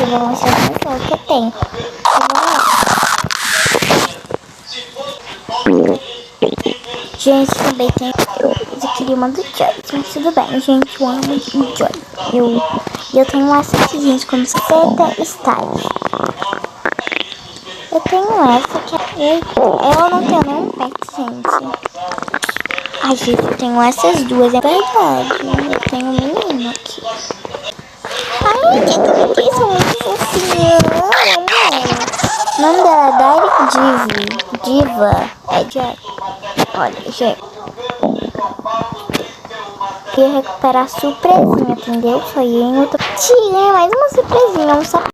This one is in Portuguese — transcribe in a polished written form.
vou mostrar pra você o que eu tenho. Gente, também tem. Eu queria uma do Joy, mas tudo bem, gente. Eu amo o Joy. Eu tenho essa aqui, gente, como seta style. Eu tenho essa que eu não tenho nenhum pet, gente. Ai, gente, eu tenho essas duas, é verdade. Eu tenho um menino aqui. Ai, que são muito fofinhos. Eu amo ela. O nome dela é Diva. É Joy. Olha, gente. Queria recuperar a surpresinha, entendeu? Foi em outra. Tinha mais uma surpresinha, um sapato.